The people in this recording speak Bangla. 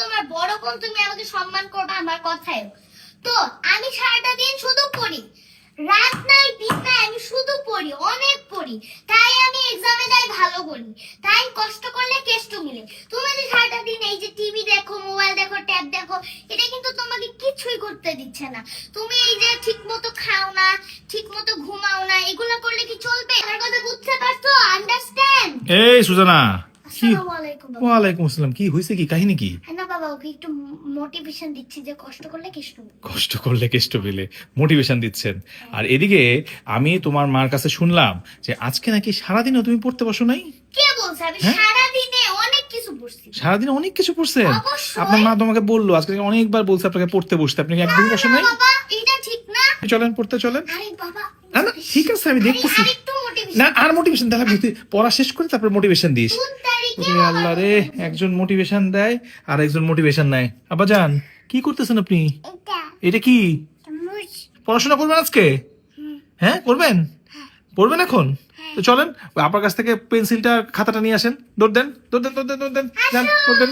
তোমার বড় বোন, তুমি আমাকে সম্মান করবে আমার কথায়। তো আমি সারাটা দিন শুধু পড়ি, রাত নাই দিন নাই আমি শুধু পড়ি, অনেক পড়ি, তাই আমি এক্সামে যাই ভালো করি, তাই কষ্ট করলে কেষ্ট মিলে। তুমি যে সারাটা দিন এই যে টিভি দেখো, মোবাইল দেখো, ট্যাব দেখো, এটা কিন্তু তোমাকে কিছুই করতে দিচ্ছে না। তুমি এই যে ঠিক মতো খাও না, ঠিক মতো ঘুমাও না, এগুলো করলে কি চলবে? আমার কথা বুঝতে পারছো? আন্ডারস্ট্যান্ড? এই সুজানা, কি? আসসালামু আলাইকুম বাবা। ওয়ালাইকুম আসসালাম। কি হয়েছে, কি কাহিনী কি? হ্যাঁ না বাবা, ওকে একটু মোটিভেশন দিচ্ছি যে কষ্ট করলে কেষ্ট মিলে। কষ্ট করলে কেষ্ট পেলে মোটিভেশন দিচ্ছেন। আর এদিকে আমি তোমার মার কাছে শুনলাম যে আজকে নাকি সারাদিনও তুমি পড়তে বসো নাই। কে বলছে? আমি হ্যাঁ? সারা দিনে অনেক কিছু পড়ছি। সারাদিন অনেক কিছু পড়ছেন? অবশ্যই। আপনার মা তোমাকে বললো আজকে নাকি অনেকবার বলছে আপনাকে পড়তে বসতে, আপনি কি একদম বসো নাই? বাবা এটা ঠিক না। চলেন পড়তে চলেন। আরে বাবা, না না ঠিক আছে, আমি দেখতেছি। আরেকটু মোটিভেশন। না আর মোটিভেশন দেখা, পড়া শেষ করে তারপর মোটিভেশন দিস। 2 তারিখে ওরে আল্লাহ রে, একজন মোটিভেশন দেয় আর একজন মোটিভেশন নেয়। আব্বা জান, কি করতেছেন আপনি? এটা এটা কি? চামচ। পড়াশোনা করবেন আজকে? হ্যাঁ করবেন? পড়বেন এখন? তো চলেন আপনার কাছ থেকে পেন্সিলটা খাতাটা নিয়ে আসেন, দৌড় দেন দৌড় দেন দৌড় দেন দৌড় দেন, যান, দৌড় দেন।